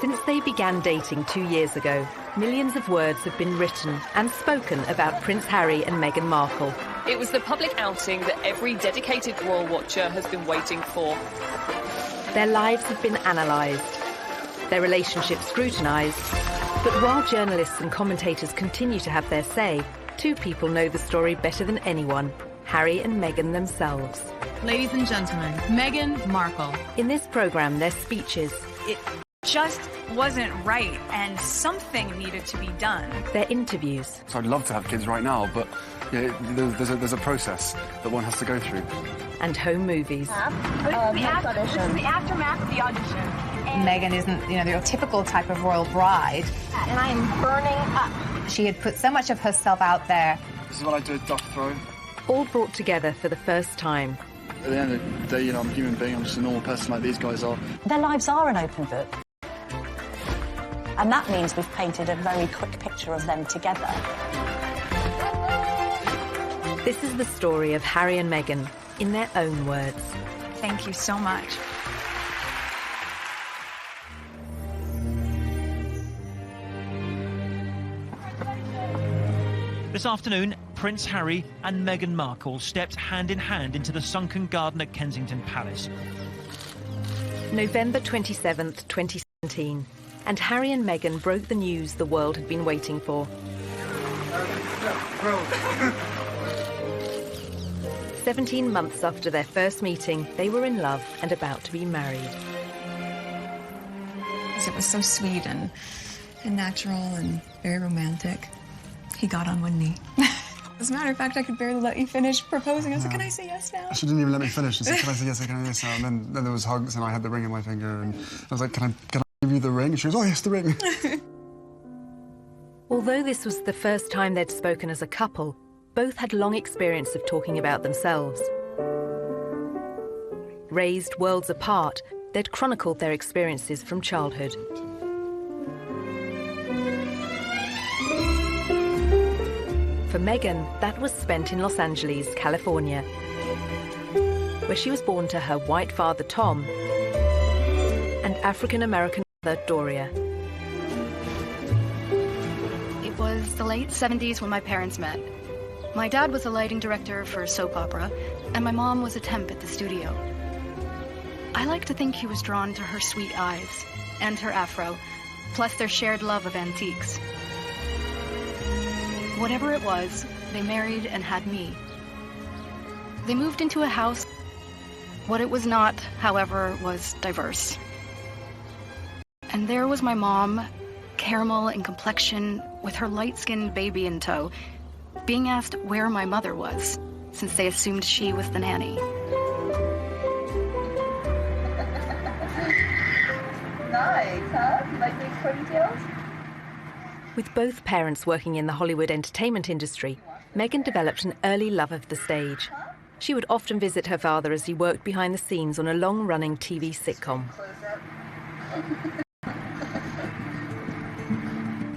Since they began dating 2 years ago, millions of words have been written and spoken about Prince Harry and Meghan Markle. It was the public outing that every dedicated royal watcher has been waiting for. Their lives have been analysed, their relationship scrutinised. But while journalists and commentators continue to have their say, two people know the story better than anyone: Harry and Meghan themselves. Ladies and gentlemen, Meghan Markle. In this programme, their speeches, It just wasn't right, and something needed to be done. their interviews, So I'd love to have kids right now, but yeah, there's a process that one has to go through. and home movies. This is the aftermath of the audition. Meghan isn't, your typical type of royal bride. And I am burning up. She had put so much of herself out there. This is what I do at duck throw. All brought together for the first time. At the end of the day, I'm a human being. I'm just a normal person like these guys are. Their lives are an open book. And that means we've painted a very quick picture of them together. This is the story of Harry and Meghan, in their own words. Thank you so much. This afternoon, Prince Harry and Meghan Markle stepped hand in hand into the sunken garden at Kensington Palace. November 27th, 2017, and Harry and Meghan broke the news the world had been waiting for. 17 months after their first meeting, they were in love and about to be married. It was so sweet and natural and very romantic. He got on one knee. As a matter of fact, I could barely let you finish proposing. I was like, can I say yes now? She didn't even let me finish. She said, can I say yes, can I say yes now? And then there was hugs, and I had the ring in my finger, and I was like, can I give you the ring? And she goes, oh, yes, the ring. Although this was the first time they'd spoken as a couple, both had long experience of talking about themselves. Raised worlds apart, they'd chronicled their experiences from childhood. For Meghan, that was spent in Los Angeles, California, where she was born to her white father, Tom, and African-American mother, Doria. It was the late 70s when my parents met. My dad was a lighting director for a soap opera, and my mom was a temp at the studio. I like to think he was drawn to her sweet eyes and her afro, plus their shared love of antiques. Whatever it was, they married and had me. They moved into a house. What it was not, however, was diverse. And there was my mom, caramel in complexion, with her light-skinned baby in tow, being asked where my mother was, since they assumed she was the nanny. Nice, huh? You like these ponytails? With both parents working in the Hollywood entertainment industry, Meghan developed an early love of the stage. She would often visit her father as he worked behind the scenes on a long-running TV sitcom.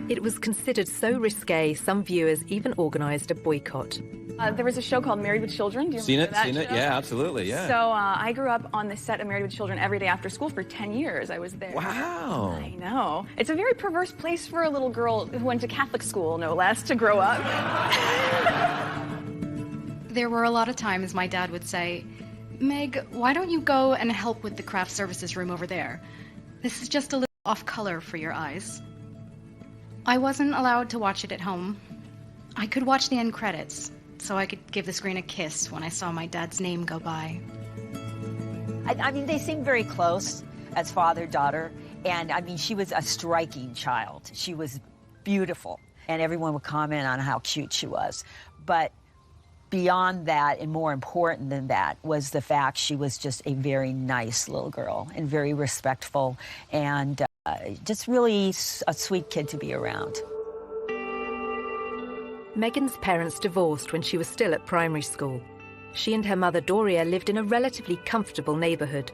It was considered so risque, some viewers even organised a boycott. There was a show called Married with Children. Do you Seen remember it, that show? yeah, absolutely, yeah. So I grew up on the set of Married with Children every day after school for 10 years. I was there. Wow. I know. It's a very perverse place for a little girl who went to Catholic school, no less, to grow up. There were a lot of times my dad would say, Meg, why don't you go and help with the craft services room over there? This is just a little off-color for your eyes. I wasn't allowed to watch it at home. I could watch the end credits, so I could give the screen a kiss when I saw my dad's name go by. I mean, they seem very close as father-daughter. And, I mean, she was a striking child. She was beautiful. And everyone would comment on how cute she was. But beyond that, and more important than that, was the fact she was just a very nice little girl and very respectful and just really a sweet kid to be around. Meghan's parents divorced when she was still at primary school. She and her mother Doria lived in a relatively comfortable neighbourhood.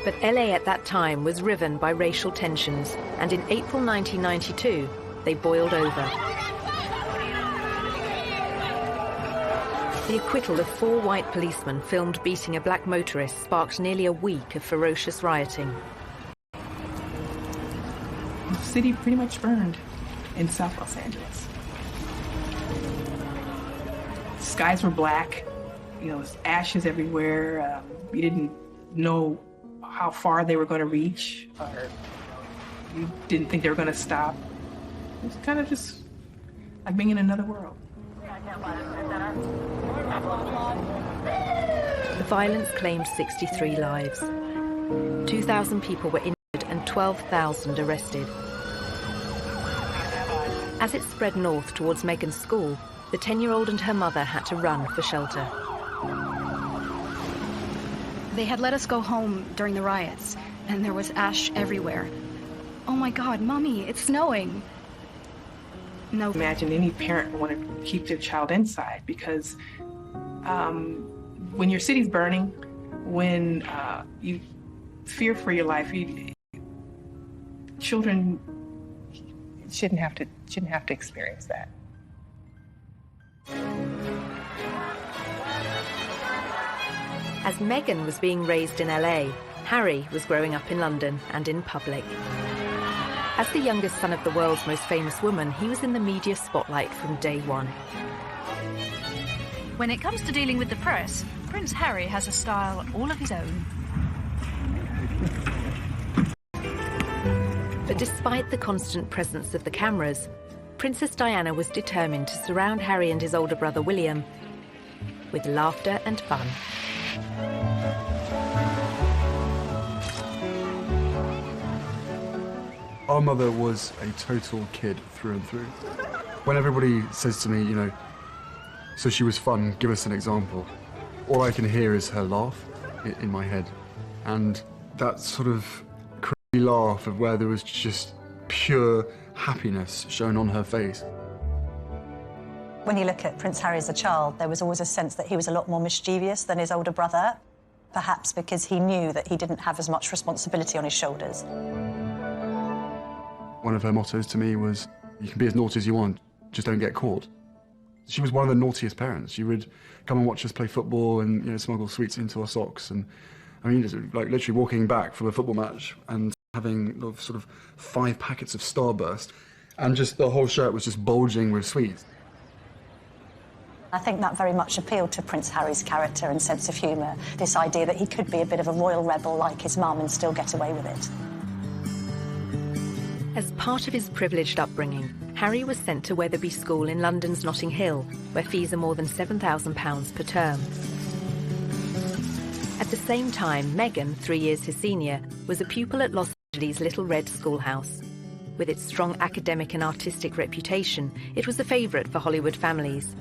But LA at that time was riven by racial tensions, and in April 1992, they boiled over. The acquittal of 4 white policemen filmed beating a black motorist sparked nearly a week of ferocious rioting. The city pretty much burned in South Los Angeles. Skies were black, ashes everywhere. You didn't know how far they were going to reach, or you didn't think they were going to stop. It was kind of just like being in another world. The violence claimed 63 lives. 2,000 people were injured and 12,000 arrested. As it spread north towards Meghan's school, the 10-year-old and her mother had to run for shelter. They had let us go home during the riots, and there was ash everywhere. Oh my God, Mommy, it's snowing. No. Imagine any parent would want to keep their child inside because when your city's burning, when you fear for your life, children shouldn't have to experience that. As Meghan was being raised in LA, Harry was growing up in London and in public. As the youngest son of the world's most famous woman, he was in the media spotlight from day one. When it comes to dealing with the press, Prince Harry has a style all of his own. But despite the constant presence of the cameras, Princess Diana was determined to surround Harry and his older brother William with laughter and fun. Our mother was a total kid through and through. When everybody says to me, so she was fun, give us an example, all I can hear is her laugh in my head. And that sort of crazy laugh of where there was just pure happiness shown on her face. When you look at Prince Harry as a child, there was always a sense that he was a lot more mischievous than his older brother, perhaps because he knew that he didn't have as much responsibility on his shoulders. One of her mottos to me was, you can be as naughty as you want, just don't get caught. She was one of the naughtiest parents. She would come and watch us play football and smuggle sweets into our socks. And I mean, like literally walking back from a football match and having sort of 5 packets of Starburst, and just the whole shirt was just bulging with sweets. I think that very much appealed to Prince Harry's character and sense of humour, this idea that he could be a bit of a royal rebel like his mum and still get away with it. As part of his privileged upbringing, Harry was sent to Wetherby School in London's Notting Hill, where fees are more than £7,000 per term. At the same time, Meghan, 3 years his senior, was a pupil at Los Angeles' Little Red Schoolhouse. With its strong academic and artistic reputation, it was a favourite for Hollywood families.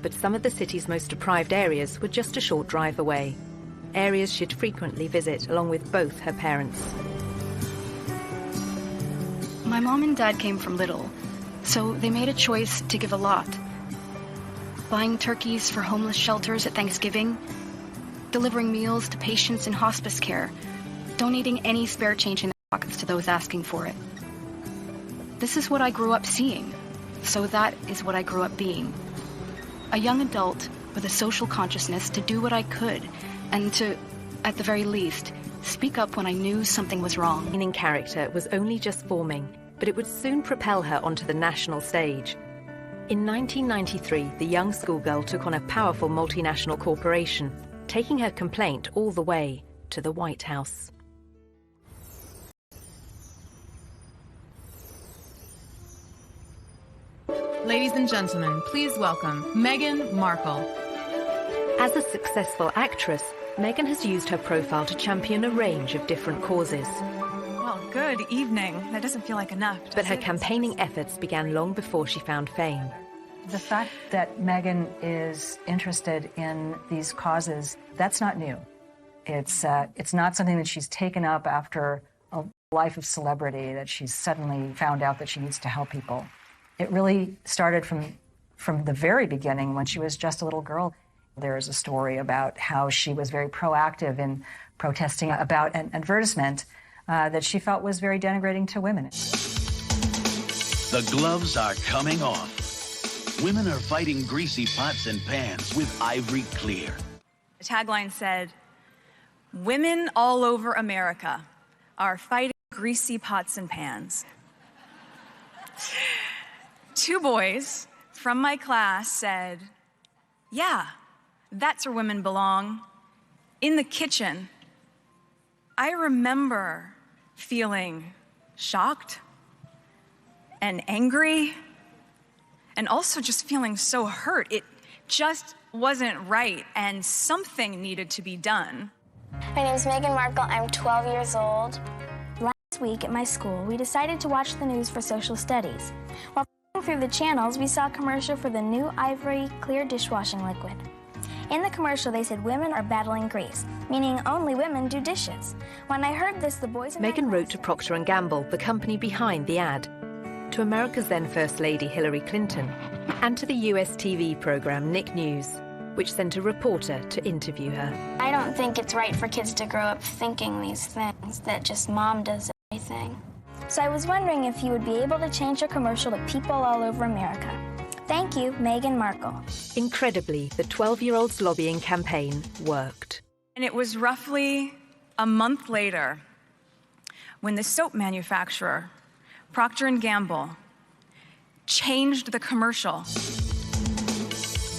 But some of the city's most deprived areas were just a short drive away, areas she'd frequently visit along with both her parents. My mom and dad came from little, so they made a choice to give a lot. Buying turkeys for homeless shelters at Thanksgiving, delivering meals to patients in hospice care, donating any spare change in their pockets to those asking for it. This is what I grew up seeing, so that is what I grew up being. A young adult with a social consciousness to do what I could, and to, at the very least, speak up when I knew something was wrong. In character was only just forming, but it would soon propel her onto the national stage. In 1993, the young schoolgirl took on a powerful multinational corporation, taking her complaint all the way to the White House. Ladies and gentlemen, please welcome Meghan Markle. As a successful actress, Meghan has used her profile to champion a range of different causes. Well, good evening. That doesn't feel like enough, But her campaigning efforts began long before she found fame. The fact that Meghan is interested in these causes, that's not new. It's not something that she's taken up after a life of celebrity, that she's suddenly found out that she needs to help people. It really started from the very beginning when she was just a little girl. There is a story about how she was very proactive in protesting about an advertisement that she felt was very denigrating to women. The gloves are coming off. Women are fighting greasy pots and pans with Ivory Clear. The tagline said, "Women all over America are fighting greasy pots and pans 2 boys from my class said, "Yeah, that's where women belong, in the kitchen." I remember feeling shocked and angry and also just feeling so hurt. It just wasn't right, and something needed to be done. My name is Meghan Markle. I'm 12 years old. Last week at my school, we decided to watch the news for social studies. While flipping through the channels, we saw a commercial for the new Ivory Clear dishwashing liquid. In the commercial, they said women are battling grease, meaning only women do dishes. When I heard this, the boys in Meghan wrote to Procter & Gamble, the company behind the ad, to America's then First Lady Hillary Clinton, and to the US TV program Nick News, which sent a reporter to interview her. I don't think it's right for kids to grow up thinking these things, that just mom does everything. So I was wondering if you would be able to change your commercial to people all over America. Thank you, Meghan Markle. Incredibly, the 12-year-old's lobbying campaign worked. And it was roughly a month later when the soap manufacturer, Procter & Gamble, changed the commercial.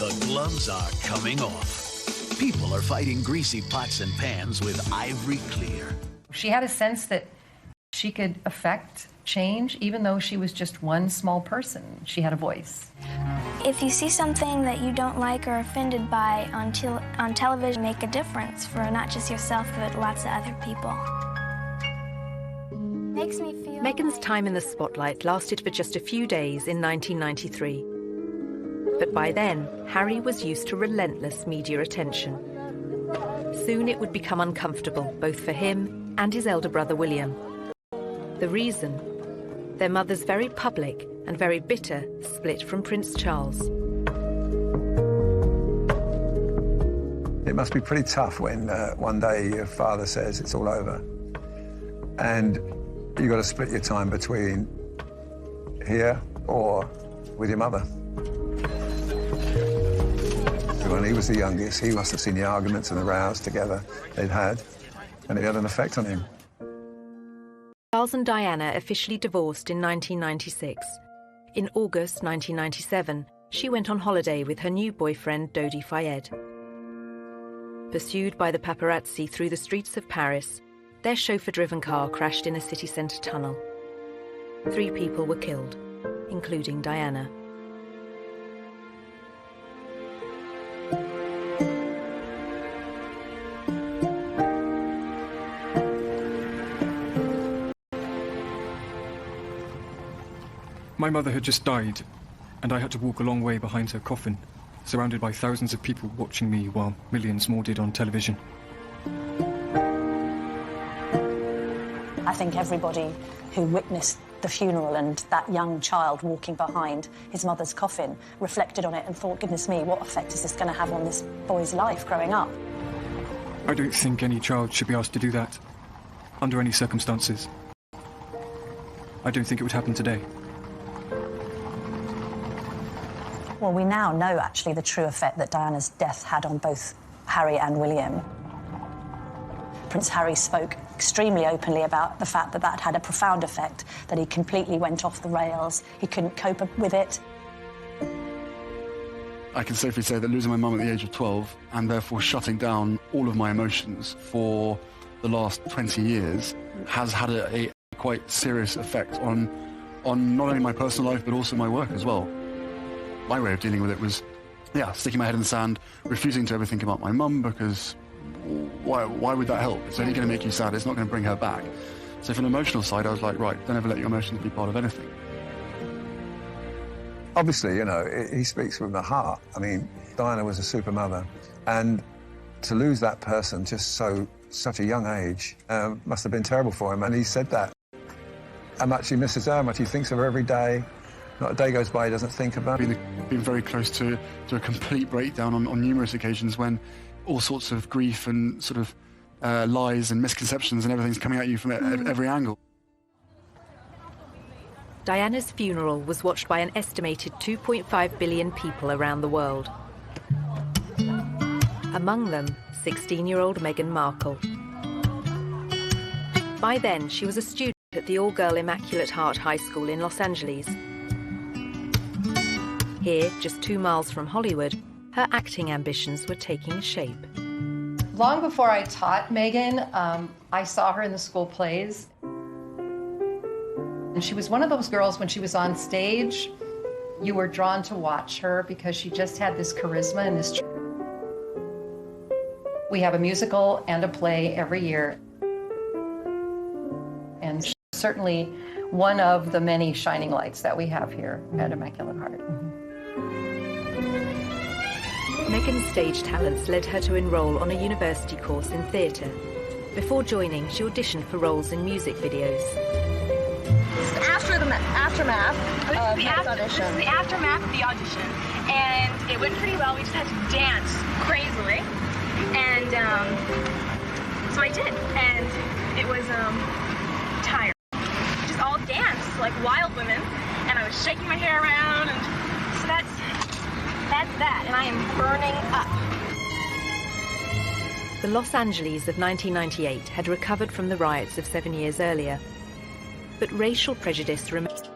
The gloves are coming off. People are fighting greasy pots and pans with Ivory Clear. She had a sense that she could affect change, even though she was just one small person. She had a voice. If you see something that you don't like or are offended by on television, make a difference for not just yourself, but lots of other people. Makes me feel... Meghan's time in the spotlight lasted for just a few days in 1993. But by then, Harry was used to relentless media attention. Soon it would become uncomfortable, both for him and his elder brother William. The reason? Their mother's very public and very bitter split from Prince Charles. It must be pretty tough when one day your father says it's all over. And you've got to split your time between here or with your mother. When he was the youngest, he must have seen the arguments and the rows together they'd had, and it had an effect on him. Charles and Diana officially divorced in 1996. In August 1997, she went on holiday with her new boyfriend, Dodi Fayed. Pursued by the paparazzi through the streets of Paris, their chauffeur-driven car crashed in a city centre tunnel. 3 people were killed, including Diana. My mother had just died, and I had to walk a long way behind her coffin, surrounded by thousands of people watching me while millions more did on television. I think everybody who witnessed the funeral and that young child walking behind his mother's coffin reflected on it and thought, goodness me, what effect is this going to have on this boy's life growing up? I don't think any child should be asked to do that, under any circumstances. I don't think it would happen today. Well, we now know, actually, the true effect that Diana's death had on both Harry and William. Prince Harry spoke extremely openly about the fact that that had a profound effect, that he completely went off the rails, he couldn't cope with it. I can safely say that losing my mum at the age of 12 and therefore shutting down all of my emotions for the last 20 years has had a quite serious effect on not only my personal life but also my work as well. My way of dealing with it was, sticking my head in the sand, refusing to ever think about my mum, because why would that help? It's only going to make you sad, it's not going to bring her back. So from an emotional side, I was like, right, don't ever let your emotions be part of anything. Obviously, you know, he speaks from the heart. I mean, Diana was a super mother, and to lose that person just such a young age must have been terrible for him, and he said that. How much he misses her, how much he thinks of her every day. Not a day goes by he doesn't think about it. Been very close to a complete breakdown on numerous occasions when all sorts of grief and sort of lies and misconceptions and everything's coming at you from every angle. Diana's funeral was watched by an estimated 2.5 billion people around the world. Among them, 16-year-old Meghan Markle. By then, she was a student at the all-girl Immaculate Heart High School in Los Angeles. Here, just 2 miles from Hollywood, her acting ambitions were taking shape. Long before I taught Meghan, I saw her in the school plays. And she was one of those girls, when she was on stage, you were drawn to watch her because she just had this charisma and this... We have a musical and a play every year. And she's certainly one of the many shining lights that we have here at Immaculate Heart. Meghan's stage talents led her to enroll on a university course in theatre. Before joining, she auditioned for roles in music videos. After the aftermath of This is the aftermath of the audition, and it went pretty well. We just had to dance crazily, and so I did, and it was tired. Just all dance like wild women, and I was shaking my hair around, and so that's that, and I am burning up. The Los Angeles of 1998 had recovered from the riots of 7 years earlier, but racial prejudice remained.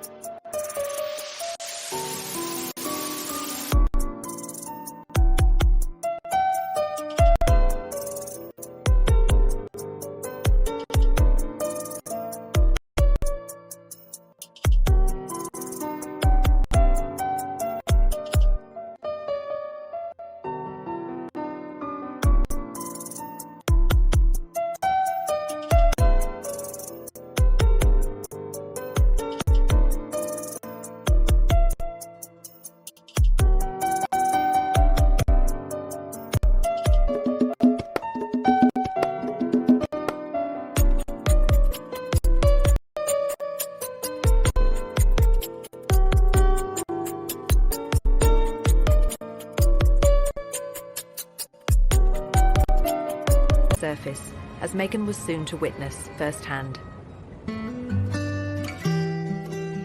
Surface, as Meghan was soon to witness firsthand.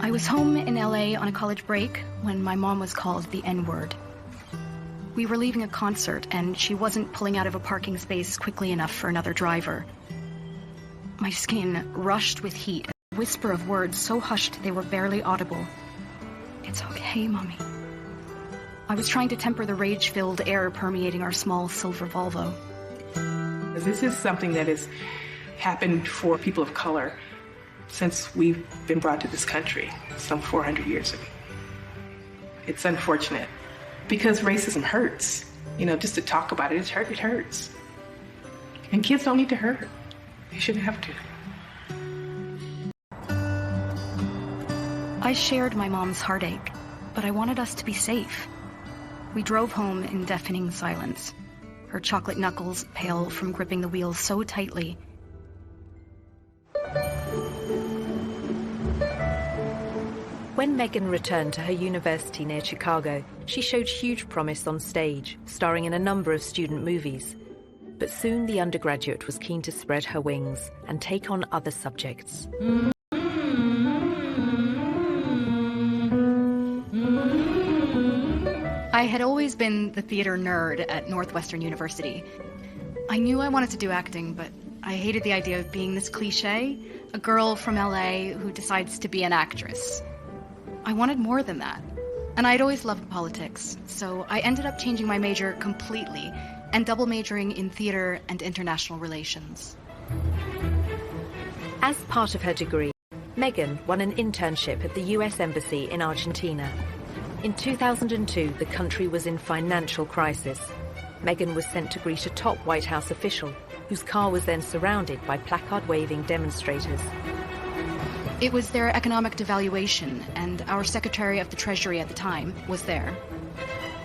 I was home in LA on a college break when my mom was called the N-word. We were leaving a concert and she wasn't pulling out of a parking space quickly enough for another driver. My skin rushed with heat, a whisper of words so hushed they were barely audible. "It's okay, Mommy." I was trying to temper the rage-filled air permeating our small silver Volvo. This is something that has happened for people of color since we've been brought to this country some 400 years ago. It's unfortunate because racism hurts. You know, just to talk about it, it hurts. And kids don't need to hurt. They shouldn't have to. I shared my mom's heartache, but I wanted us to be safe. We drove home in deafening silence, her chocolate knuckles pale from gripping the wheel so tightly. When Meghan returned to her university near Chicago, she showed huge promise on stage, starring in a number of student movies. But soon the undergraduate was keen to spread her wings and take on other subjects. I had always been the theater nerd at Northwestern University. I knew I wanted to do acting, but I hated the idea of being this cliché, a girl from LA who decides to be an actress. I wanted more than that. And I'd always loved politics, so I ended up changing my major completely and double majoring in theater and international relations. As part of her degree, Meghan won an internship at the US Embassy in Argentina. In 2002, the country was in financial crisis. Meghan was sent to greet a top White House official, whose car was then surrounded by placard-waving demonstrators. It was their economic devaluation, and our Secretary of the Treasury at the time was there.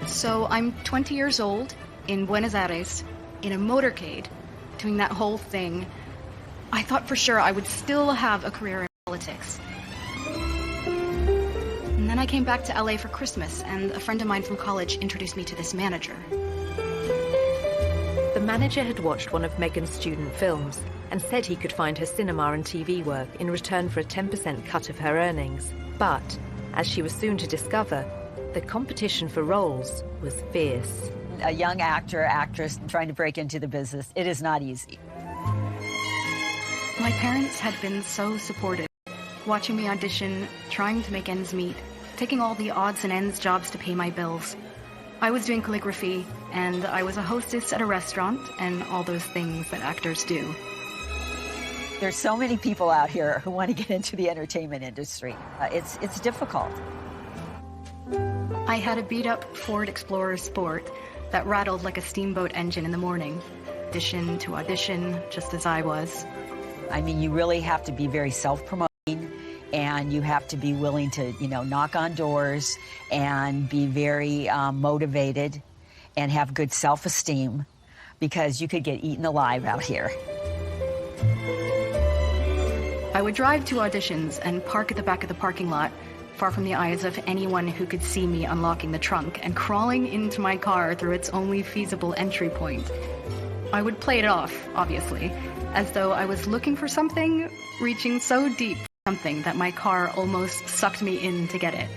So I'm 20 years old, in Buenos Aires, in a motorcade, doing that whole thing. I thought for sure I would still have a career in politics. And then I came back to LA for Christmas, and a friend of mine from college introduced me to this manager. The manager had watched one of Meghan's student films and said he could find her cinema and TV work in return for a 10% cut of her earnings. But, as she was soon to discover, the competition for roles was fierce. A young actor, actress trying to break into the business, it is not easy. My parents had been so supportive. watching me audition, trying to make ends meet, taking all the odds and ends jobs to pay my bills. I was doing calligraphy, and I was a hostess at a restaurant, and all those things that actors do. There's so many people out here who want to get into the entertainment industry. It's difficult. I had a beat-up Ford Explorer Sport that rattled like a steamboat engine in the morning. Audition to audition, just as I was. I mean, you really have to be very self-promoting, and you have to be willing to, knock on doors and be very motivated and have good self-esteem, because you could get eaten alive out here. I would drive to auditions and park at the back of the parking lot, far from the eyes of anyone who could see me unlocking the trunk and crawling into my car through its only feasible entry point. I would play it off, obviously, as though I was looking for something, reaching so deep for something that my car almost sucked me in to get it.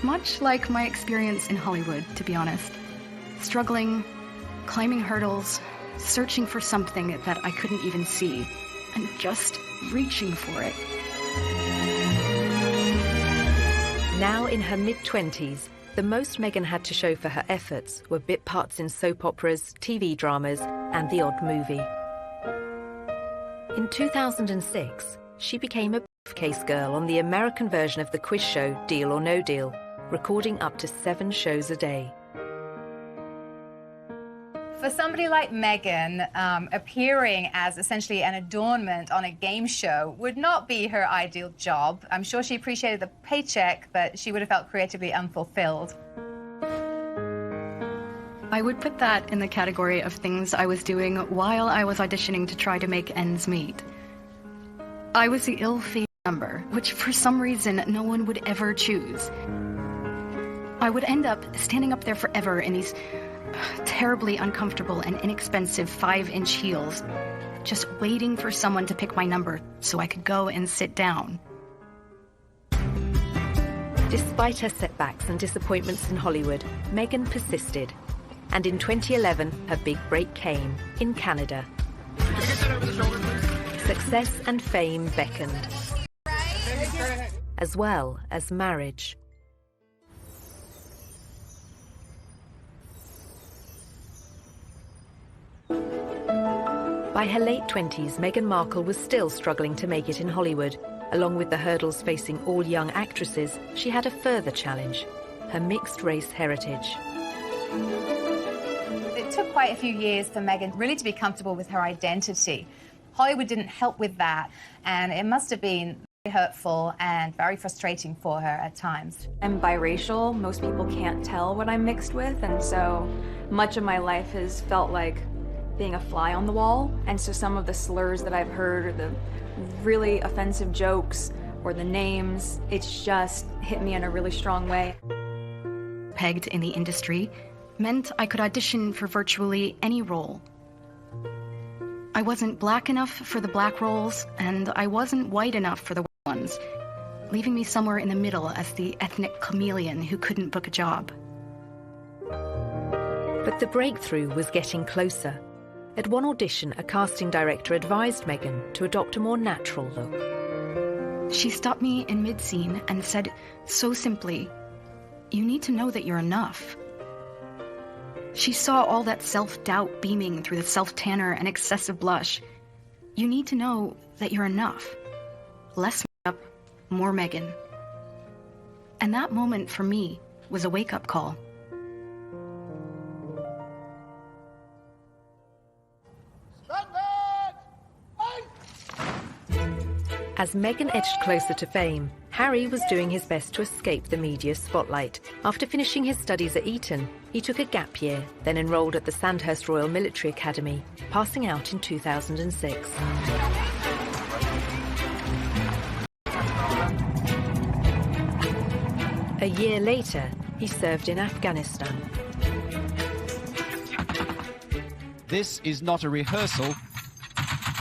Much like my experience in Hollywood, to be honest. Struggling, climbing hurdles, searching for something that I couldn't even see, and just reaching for it. Now in her mid-20s, the most Meghan had to show for her efforts were bit parts in soap operas, TV dramas, and the odd movie. In 2006, she became a briefcase girl on the American version of the quiz show Deal or No Deal, recording up to 7 shows a day. For somebody like Meghan, appearing as essentially an adornment on a game show would not be her ideal job. I'm sure she appreciated the paycheck, but she would have felt creatively unfulfilled. I would put that in the category of things I was doing while I was auditioning to try to make ends meet. I was the ill-fated number, which for some reason no one would ever choose. I would end up standing up there forever in these terribly uncomfortable and inexpensive 5-inch heels, just waiting for someone to pick my number so I could go and sit down. Despite her setbacks and disappointments in Hollywood, Meghan persisted. And in 2011, her big break came in Canada. Success and fame beckoned, as well as marriage. By her late 20s, Meghan Markle was still struggling to make it in Hollywood. Along with the hurdles facing all young actresses, she had a further challenge: her mixed-race heritage. It took quite a few years for Meghan really to be comfortable with her identity. Hollywood didn't help with that, and it must have been very hurtful and very frustrating for her at times. I'm biracial. Most people can't tell what I'm mixed with, and so much of my life has felt like being a fly on the wall. And so some of the slurs that I've heard, or the really offensive jokes, or the names, it's just hit me in a really strong way. Pegged in the industry meant I could audition for virtually any role. I wasn't black enough for the black roles, and I wasn't white enough for the white ones, leaving me somewhere in the middle as the ethnic chameleon who couldn't book a job. But the breakthrough was getting closer. At one audition, a casting director advised Meghan to adopt a more natural look. She stopped me in mid-scene and said so simply, "You need to know that you're enough." She saw all that self-doubt beaming through the self-tanner and excessive blush. You need to know that you're enough. Less makeup, more Meghan. And that moment for me was a wake-up call. As Meghan edged closer to fame, Harry was doing his best to escape the media spotlight. After finishing his studies at Eton, he took a gap year, then enrolled at the Sandhurst Royal Military Academy, passing out in 2006. A year later, he served in Afghanistan. This is not a rehearsal.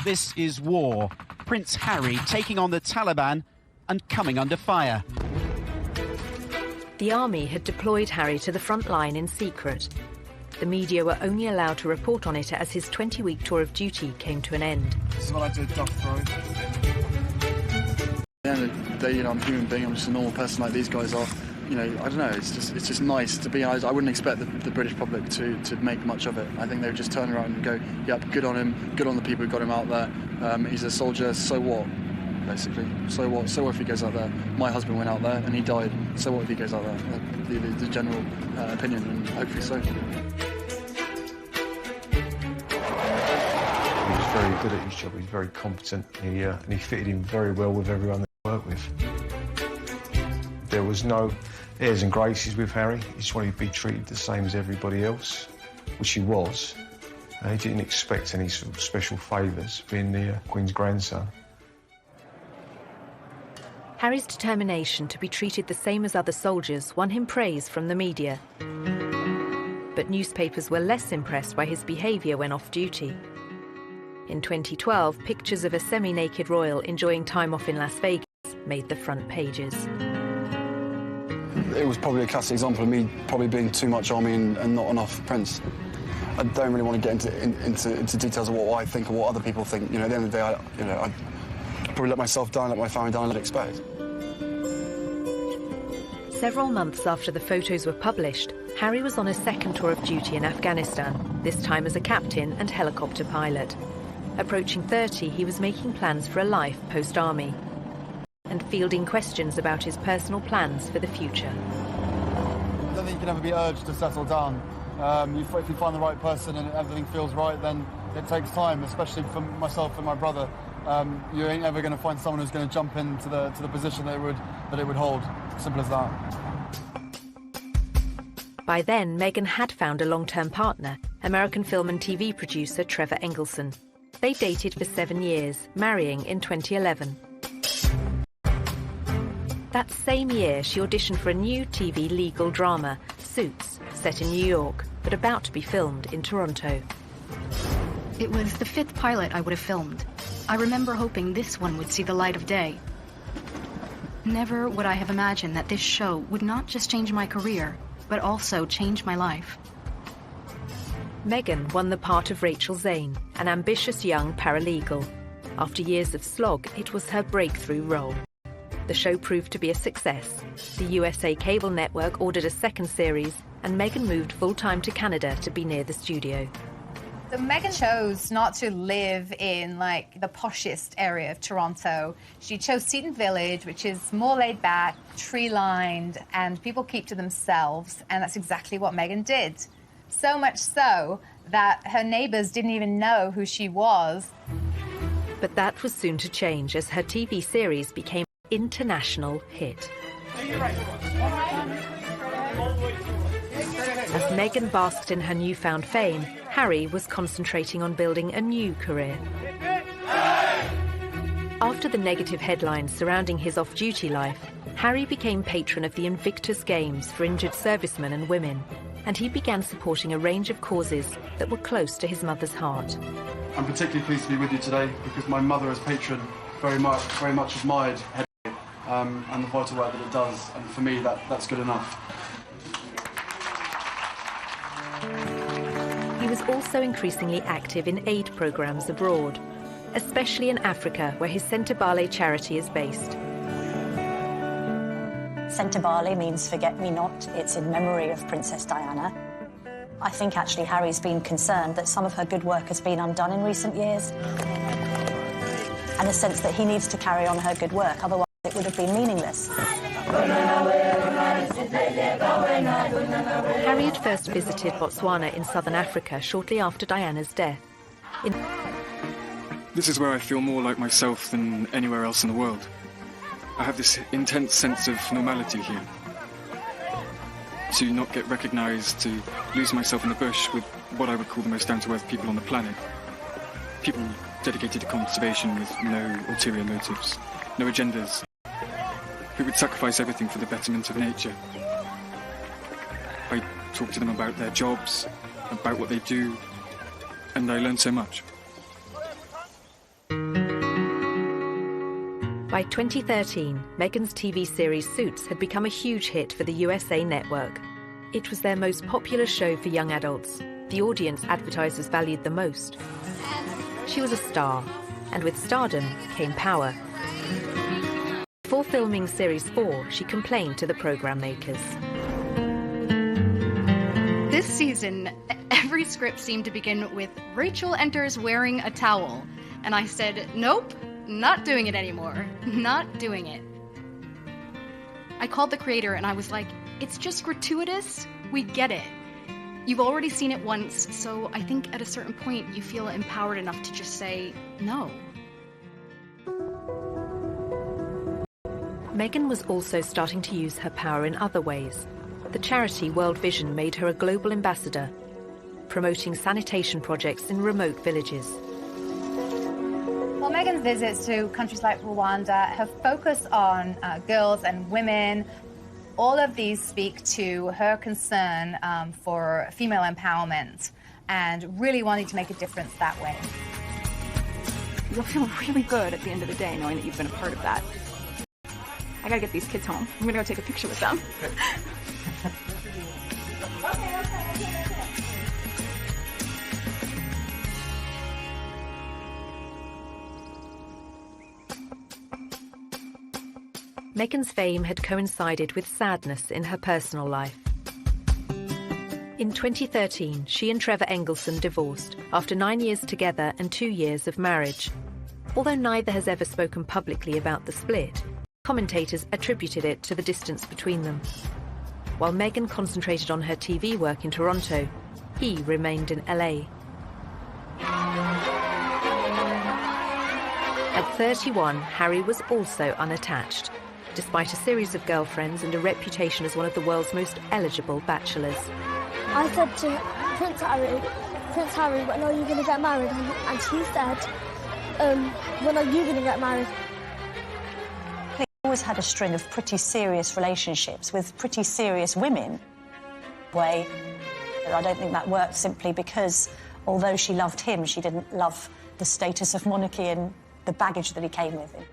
This is war. Prince Harry taking on the Taliban and coming under fire. The army had deployed Harry to the front line in secret. The media were only allowed to report on it as his 20-week tour of duty came to an end. This is what I did, duck throw. day, I'm a human being, I'm just a normal person like these guys are. I don't know, it's just nice to be. I wouldn't expect the British public to make much of it. I think they would just turn around and go, yep, good on him, good on the people who got him out there. He's a soldier, so what, basically. So what if he goes out there? My husband went out there and he died, so what if he goes out there? The general opinion, and hopefully so. He was very good at his job, he was very competent, and he fitted in very well with everyone that he worked with. There was no airs and graces with Harry. He just wanted to be treated the same as everybody else, which he was. He didn't expect any sort of special favours, being the Queen's grandson. Harry's determination to be treated the same as other soldiers won him praise from the media. But newspapers were less impressed by his behaviour when off duty. In 2012, pictures of a semi-naked royal enjoying time off in Las Vegas made the front pages. It was probably a classic example of me probably being too much army and not enough prince. I don't really want to get into details of what I think or what other people think. At the end of the day, I probably let myself down, let my family down, let it expect. Several months after the photos were published, Harry was on a second tour of duty in Afghanistan, this time as a captain and helicopter pilot. Approaching 30, he was making plans for a life post-army and fielding questions about his personal plans for the future. I don't think you can ever be urged to settle down. If you find the right person and everything feels right, then it takes time, especially for myself and my brother. You ain't ever going to find someone who's going to jump into the position that it would hold. Simple as that. By then, Meghan had found a long-term partner, American film and TV producer Trevor Engelson. They dated for 7 years, marrying in 2011. That same year, she auditioned for a new TV legal drama, Suits, set in New York, but about to be filmed in Toronto. It was the 5th pilot I would have filmed. I remember hoping this one would see the light of day. Never would I have imagined that this show would not just change my career, but also change my life. Meghan won the part of Rachel Zane, an ambitious young paralegal. After years of slog, it was her breakthrough role. The show proved to be a success. The USA cable network ordered a second series, and Meghan moved full-time to Canada to be near the studio. So Meghan chose not to live in, the poshest area of Toronto. She chose Seton Village, which is more laid back, tree-lined, and people keep to themselves, and that's exactly what Meghan did. So much so that her neighbours didn't even know who she was. But that was soon to change as her TV series became an international hit. As Meghan basked in her newfound fame, Harry was concentrating on building a new career. After the negative headlines surrounding his off-duty life, Harry became patron of the Invictus Games for injured servicemen and women, and he began supporting a range of causes that were close to his mother's heart. I'm particularly pleased to be with you today because my mother as patron very much admired Henry and the vital work that it does, and for me that's good enough. He was also increasingly active in aid programs abroad, especially in Africa, where his Sentebale charity is based. Sentebale means forget-me-not. It's in memory of Princess Diana. I think actually Harry's been concerned that some of her good work has been undone in recent years, and a sense that he needs to carry on her good work, otherwise it would have been meaningless. Harry had first visited Botswana in southern Africa shortly after Diana's death. This is where I feel more like myself than anywhere else in the world. I have this intense sense of normality here. To not get recognised, to lose myself in the bush with what I would call the most down-to-earth people on the planet. People dedicated to conservation with no ulterior motives, no agendas, who would sacrifice everything for the betterment of nature. I talk to them about their jobs, about what they do, and I learn so much. By 2013, Meghan's TV series Suits had become a huge hit for the USA network. It was their most popular show for young adults, the audience advertisers valued the most. She was a star, and with stardom came power. Before Before filming Series 4, she complained to the programme makers. This season, every script seemed to begin with Rachel enters wearing a towel. And I said, nope, not doing it anymore. Not doing it. I called the creator and I was like, it's just gratuitous. We get it. You've already seen it once, so I think at a certain point you feel empowered enough to just say no. Meghan was also starting to use her power in other ways. The charity World Vision made her a global ambassador, promoting sanitation projects in remote villages. Well, Meghan's visits to countries like Rwanda have focused on girls and women. All of these speak to her concern for female empowerment and really wanting to make a difference that way. You'll feel really good at the end of the day knowing that you've been a part of that. I gotta get these kids home. I'm gonna go take a picture with them. Meghan's fame had coincided with sadness in her personal life. In 2013, she and Trevor Engelson divorced after 9 years together and 2 years of marriage. Although neither has ever spoken publicly about the split, commentators attributed it to the distance between them. While Meghan concentrated on her TV work in Toronto, he remained in LA. At 31, Harry was also unattached, despite a series of girlfriends and a reputation as one of the world's most eligible bachelors. I said to Prince Harry, when are you going to get married? And he said, when are you going to get married? He always had a string of pretty serious relationships with pretty serious women. I don't think that worked simply because, although she loved him, she didn't love the status of monarchy and the baggage that he came with him.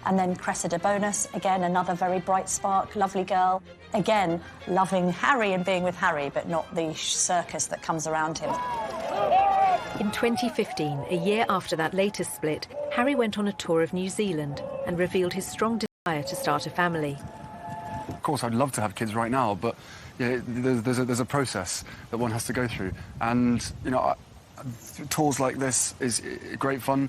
And then Cressida Bonus, again, another very bright spark, lovely girl. Again, loving Harry and being with Harry, but not the circus that comes around him. In 2015, a year after that latest split, Harry went on a tour of New Zealand and revealed his strong desire to start a family. Of course, I'd love to have kids right now, but there's a process that one has to go through. And, tours like this is great fun.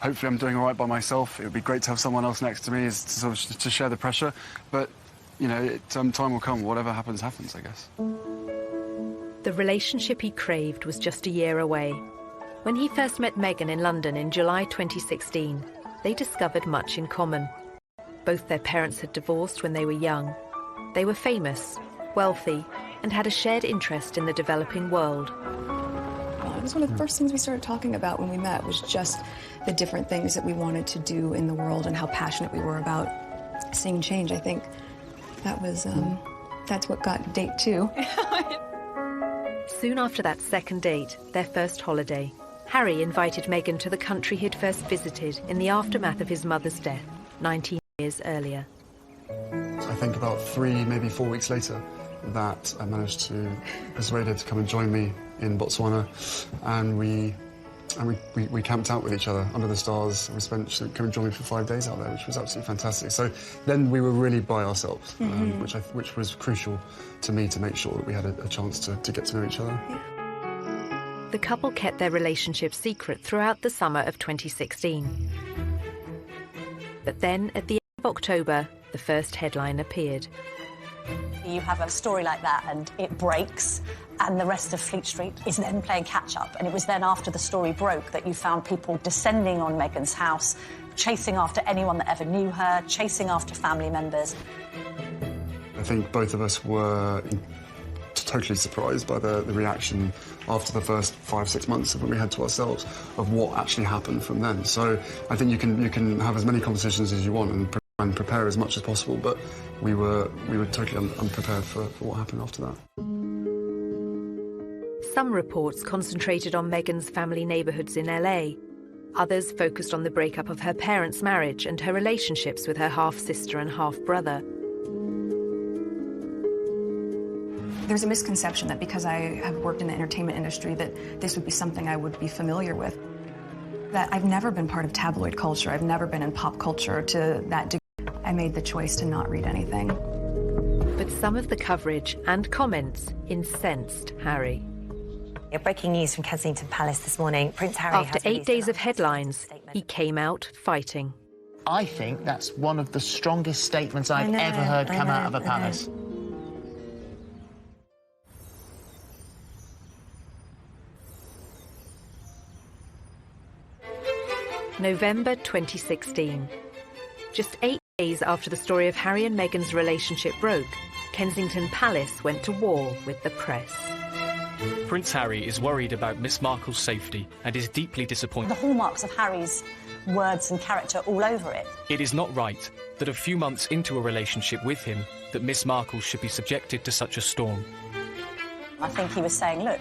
Hopefully I'm doing all right by myself. It would be great to have someone else next to me to share the pressure. But, time will come. Whatever happens, happens, I guess. The relationship he craved was just a year away. When he first met Meghan in London in July 2016, they discovered much in common. Both their parents had divorced when they were young. They were famous, wealthy, and had a shared interest in the developing world. It was one of the first things we started talking about when we met, was just the different things that we wanted to do in the world and how passionate we were about seeing change. I think that was, that's what got date 2. Soon after that second date, their first holiday, Harry invited Meghan to the country he'd first visited in the aftermath of his mother's death, 19 years earlier. I think about 3, maybe 4 weeks later, that I managed to persuade her to come and join me in Botswana, and we camped out with each other under the stars. We she came and joined me for 5 days out there, which was absolutely fantastic. So then we were really by ourselves, which was crucial to me to make sure that we had a chance to get to know each other. The couple kept their relationship secret throughout the summer of 2016. But then, at the end of October, the first headline appeared. You have a story like that and it breaks, and the rest of Fleet Street is then playing catch-up. And it was then after the story broke that you found people descending on Meghan's house, chasing after anyone that ever knew her, chasing after family members. I think both of us were totally surprised by the reaction after the first 5-6 months of what we had to ourselves of what actually happened from then. So I think you can have as many conversations as you want and prepare as much as possible, but we were totally unprepared for what happened after that. Some reports concentrated on Meghan's family neighbourhoods in LA. Others focused on the breakup of her parents' marriage and her relationships with her half-sister and half-brother. There's a misconception that because I have worked in the entertainment industry that this would be something I would be familiar with. That I've never been part of tabloid culture. I've never been in pop culture to that degree. I made the choice to not read anything. But some of the coverage and comments incensed Harry. Breaking news from Kensington Palace this morning. Prince Harry After 8 days of headlines, he came out fighting. I think that's one of the strongest statements I've ever heard come out of a palace. November 2016. Just 8 days after the story of Harry and Meghan's relationship broke, Kensington Palace went to war with the press. Prince Harry is worried about Miss Markle's safety and is deeply disappointed. The hallmarks of Harry's words and character all over it. It is not right that a few months into a relationship with him that Miss Markle should be subjected to such a storm. I think he was saying, look,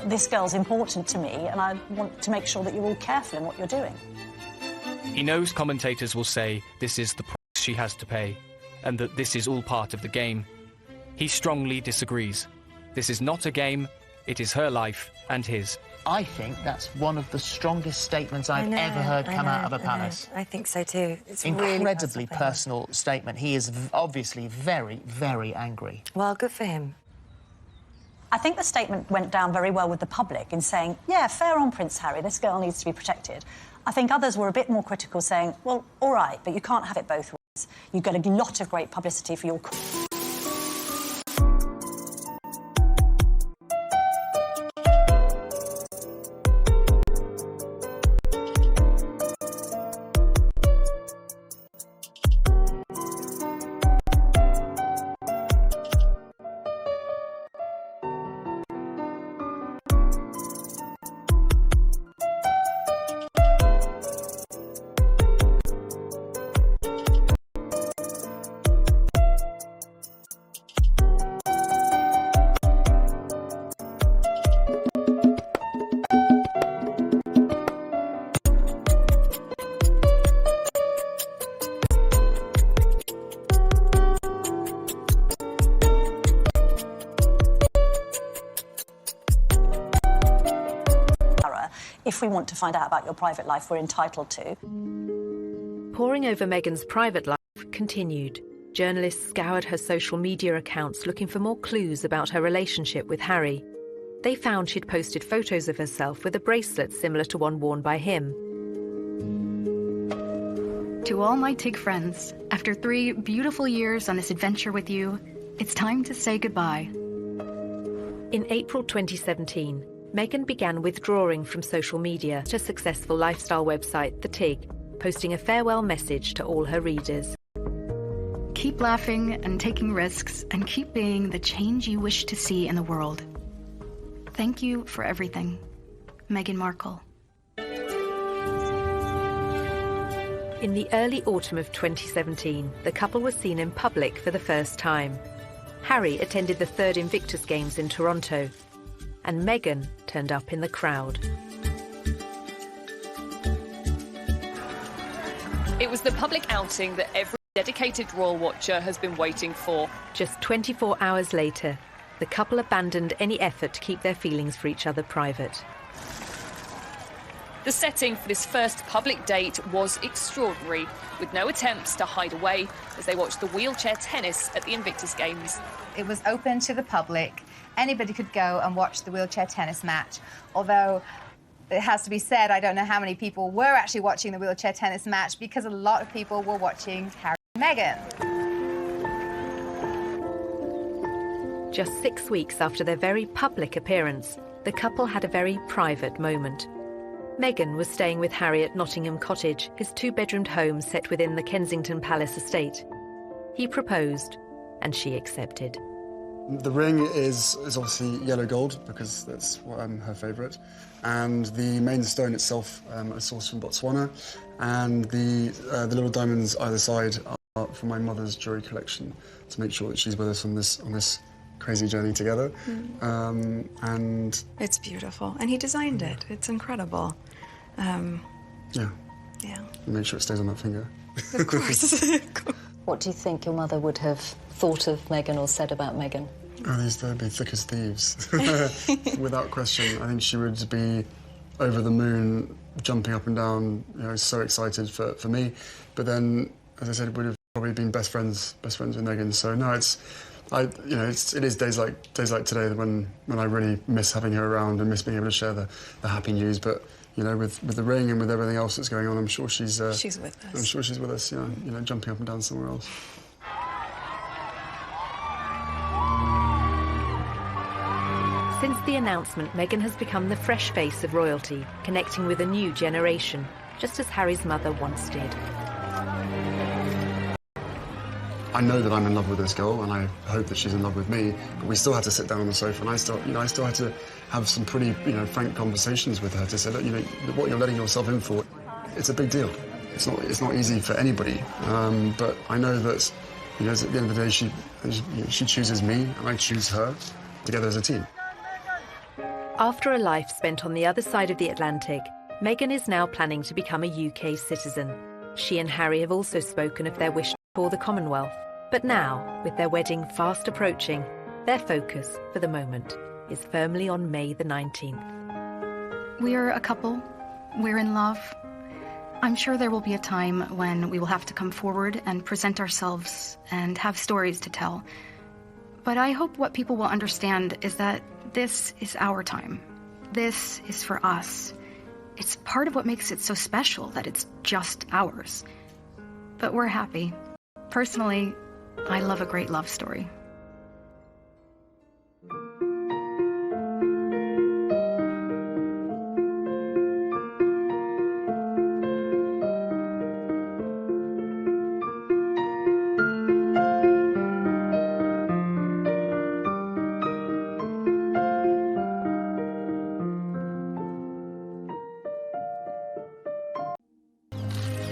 this girl's important to me and I want to make sure that you're all careful in what you're doing. He knows commentators will say this is the price she has to pay and that this is all part of the game. He strongly disagrees. This is not a game, it is her life and his. I think that's one of the strongest statements I've ever heard come out of a palace. I think so too. It's incredibly personal statement. He is obviously very, very angry. Well, good for him. I think the statement went down very well with the public in saying, yeah, fair on Prince Harry, this girl needs to be protected. I think others were a bit more critical, saying, well, all right, but you can't have it both ways. You get a lot of great publicity for your... If we want to find out about your private life, we're entitled to. Poring over Meghan's private life continued. Journalists scoured her social media accounts looking for more clues about her relationship with Harry. They found she'd posted photos of herself with a bracelet similar to one worn by him. To all my TIG friends, after 3 beautiful years on this adventure with you, it's time to say goodbye. In April 2017, Meghan began withdrawing from social media to successful lifestyle website The TIG, posting a farewell message to all her readers. Keep laughing and taking risks, and keep being the change you wish to see in the world. Thank you for everything, Meghan Markle. In the early autumn of 2017, the couple was seen in public for the first time. Harry attended the 3rd Invictus Games in Toronto, and Meghan turned up in the crowd. It was the public outing that every dedicated royal watcher has been waiting for. Just 24 hours later, the couple abandoned any effort to keep their feelings for each other private. The setting for this first public date was extraordinary, with no attempts to hide away as they watched the wheelchair tennis at the Invictus Games. It was open to the public. Anybody could go and watch the wheelchair tennis match, although it has to be said, I don't know how many people were actually watching the wheelchair tennis match because a lot of people were watching Harry and Meghan. Just 6 weeks after their very public appearance, the couple had a very private moment. Meghan was staying with Harry at Nottingham Cottage, his 2-bedroomed home set within the Kensington Palace estate. He proposed, and she accepted. The ring is obviously yellow gold, because that's her favourite. And the main stone itself is sourced from Botswana. And the little diamonds either side are from my mother's jewellery collection, to make sure that she's with us on this crazy journey together. And it's beautiful. And he designed it. It's incredible. yeah. Make sure it stays on that finger. Of course. What do you think your mother would have thought of Meghan or said about Meghan? Oh, they'd be thick as thieves. Without question. I think she would be over the moon, jumping up and down, so excited for me. But then, as I said, would have probably been best friends with Meghan. So no, it is days like today when I really miss having her around and miss being able to share the happy news. But you know, with the ring and with everything else that's going on, I'm sure she's with us. I'm sure she's with us. You know, jumping up and down somewhere else. Since the announcement, Meghan has become the fresh face of royalty, connecting with a new generation, just as Harry's mother once did. I know that I'm in love with this girl, and I hope that she's in love with me. But we still had to sit down on the sofa, and I still had to have some pretty, frank conversations with her to say, look, what you're letting yourself in for, it's a big deal. It's not easy for anybody. But I know that, at the end of the day, she chooses me, and I choose her, together as a team. After a life spent on the other side of the Atlantic, Meghan is now planning to become a UK citizen. She and Harry have also spoken of their wish for the Commonwealth. But now, with their wedding fast approaching, their focus, for the moment, is firmly on May the 19th. We're a couple. We're in love. I'm sure there will be a time when we will have to come forward and present ourselves and have stories to tell. But I hope what people will understand is that this is our time. This is for us. It's part of what makes it so special that it's just ours. But we're happy. Personally, I love a great love story.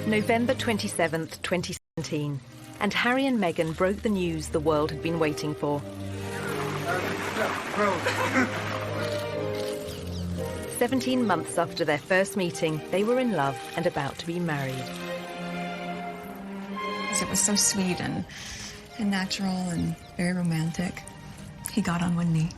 November 27th, 2017, and Harry and Meghan broke the news the world had been waiting for. 17 months after their first meeting, they were in love and about to be married. It was so sweet and natural and very romantic. He got on one knee.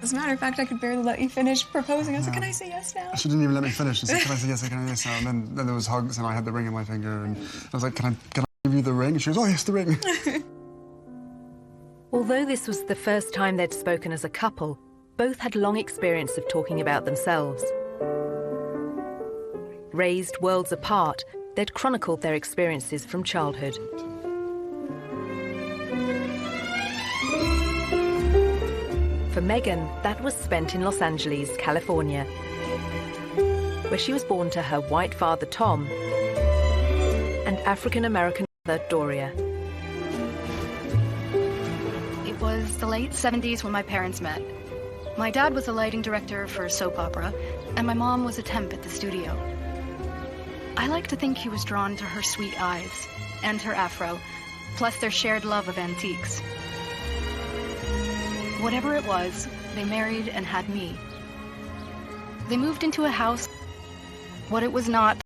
As a matter of fact, I could barely let you finish proposing. I was like, can I say yes now? She didn't even let me finish. She said, can I say yes, can I say yes now? And then there was hugs, and I had the ring in my finger, and I was like, can I give you the ring? And she goes, oh, yes, the ring. Although this was the first time they'd spoken as a couple, both had long experience of talking about themselves. Raised worlds apart, they'd chronicled their experiences from childhood. For Meghan, that was spent in Los Angeles, California, where she was born to her white father, Tom, and African-American mother, Doria. It was the late 70s when my parents met. My dad was a lighting director for a soap opera, and my mom was a temp at the studio. I like to think he was drawn to her sweet eyes and her afro, plus their shared love of antiques. Whatever it was, they married and had me. They moved into a house. What it was not,